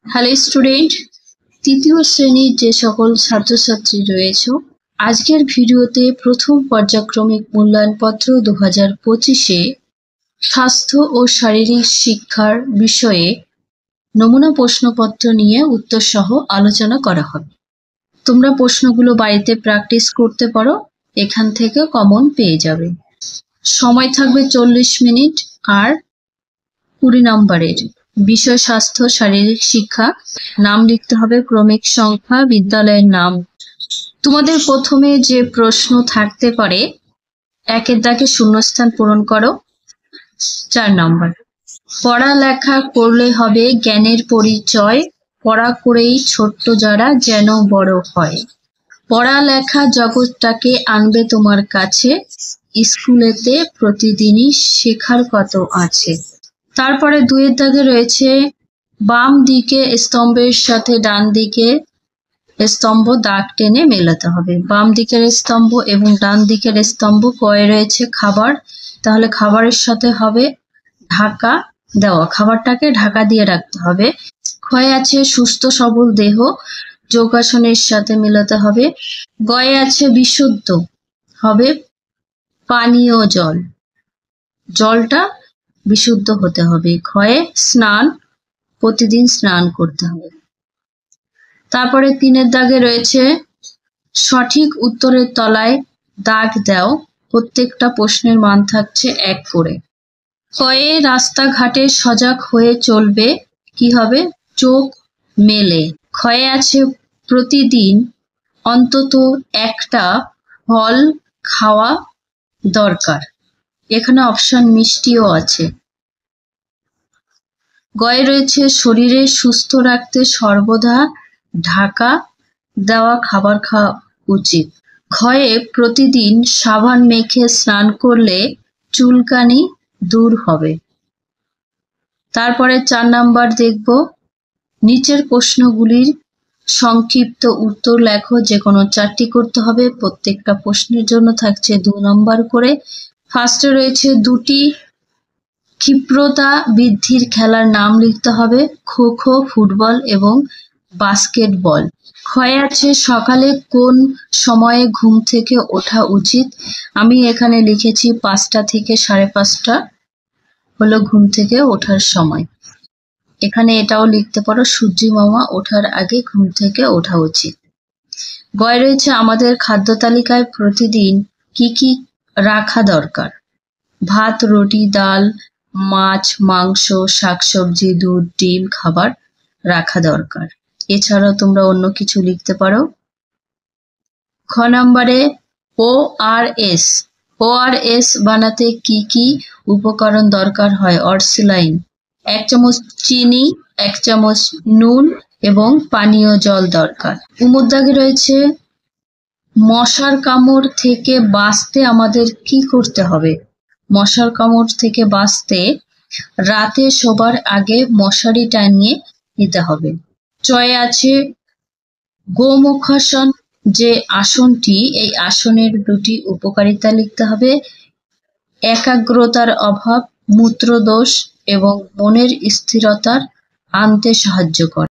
Hello student, তৃতীয় শ্রেণীর যে সকল ছাত্রছাত্রী রয়েছে, আজকের ভিডিওতে প্রথম পর্যায়ক্রমিক মূল্যায়নপত্র 2025-এ স্বাস্থ্য ও শারীরিক শিক্ষার বিষয়ে নমুনা প্রশ্নপত্র নিয়ে উত্তর সহ আলোচনা করা হবে। তোমরা প্রশ্নগুলো বাড়িতে প্র্যাকটিস করতে পারো, এখান থেকে কমন পেয়ে যাবে। সময় থাকবে 40 মিনিট আর 20 নম্বরের বিষয় স্বাস্থ্য শারীরিক শিক্ষা। নাম লিখতে হবে, ক্রমিক সংখ্যা, বিদ্যালয়ের নাম। তোমাদের প্রথমে যে প্রশ্ন থাকতে পারে, 1-এর দাগে শূন্যস্থান পূরণ করো। 4 নম্বর, পড়ালেখা করলে হবে জ্ঞানের পরিচয়, পড়া করেই ছোট্ট যারা যেন বড় হয়। পড়ালেখা জগৎটাকে আনবে তোমার কাছে, স্কুলেতে প্রতিদিনই শেখার কত আছে। তারপরে 2-এর দাগে রয়েছে বাম দিকে স্তম্ভের সাথে ডান দিকে স্তম্ভ দাগ টেনে মেলাতে হবে। বাম দিকের স্তম্ভ এবং ডান দিকের স্তম্ভ কয়ে রয়েছে খাবার, তাহলে খাবারের সাথে হবে ঢাকা দেওয়া, খাবারটাকে ঢাকা দিয়ে রাখতে হবে। ক্ষয়ে আছে সুস্থ সবল দেহ, যোগাসনের সাথে মেলাতে হবে। গয়ে আছে বিশুদ্ধ, হবে পানীয় জল, জলটা বিশুদ্ধ হতে হবে। ক্ষয়ে স্নান, প্রতিদিন স্নান করতে হবে। তারপরে 3-এর দাগে রয়েছে সঠিক উত্তরের তলায় দাগ দাও, প্রত্যেকটা প্রশ্নের মান থাকছে 1 করে। ক্ষয়ে রাস্তাঘাটে সজাগ হয়ে চলবে, কি হবে? চোখ মেলে। ক্ষয়ে আছে প্রতিদিন অন্তত একটা ফল খাওয়া দরকার, এখানে অপশন মিষ্টিও আছে। গয়ে রয়েছে শরীরে সুস্থ রাখতে সর্বদা ঢাকা দেওয়া খাবার খাওয়া উচিত। ক্ষয়ে প্রতিদিন সাবান মেখে স্নান করলে চুলকানি দূর হবে। তারপরে 4 নাম্বার দেখব, নিচের প্রশ্নগুলির সংক্ষিপ্ত উত্তর লেখো, যে কোনো 4টি করতে হবে। প্রত্যেকটা প্রশ্নের জন্য থাকছে 2 নম্বর করে। ফার্স্টে রয়েছে 2টি ক্ষিপ্রতা বৃদ্ধির খেলার নাম লিখতে হবে, খো খো, ফুটবল এবং বাস্কেটবল। ক্ষয়ে আছে সকালে কোন সময়ে ঘুম থেকে ওঠা উচিত, আমি এখানে লিখেছি 5টা থেকে 5:30 হলো ঘুম থেকে ওঠার সময়। এখানে এটাও লিখতে পারো, সূর্যি মামা ওঠার আগে ঘুম থেকে ওঠা উচিত। গয়ে রয়েছে আমাদের খাদ্য তালিকায় প্রতিদিন কি কি রাখা দরকার, ভাত, রুটি, ডাল, মাছ, মাংস, শাকসবজি, দুধ, ডিম খাবার রাখা দরকার। এছাড়াও তোমরা অন্য কিছু লিখতে পারো। খ নম্বরে ORS, ORS বানাতে কি কি উপকরণ দরকার হয়? অরসিলাইন, 1 চামচ চিনি, 1 চামচ নুন এবং পানীয় জল দরকার। উমর দাগে রয়েছে মশার কামড় থেকে বাঁচতে আমাদের কি করতে হবে? মশার কামড় থেকে বাঁচতে রাতে শোবার আগে মশারি টানিয়ে নিতে হবে। চয়ে আছে গোমুখাসন, যে আসনটি, এই আসনের 2টি উপকারিতা লিখতে হবে। একাগ্রতার অভাব, মূত্রদোষ এবং মনের স্থিরতার আনতে সাহায্য করে।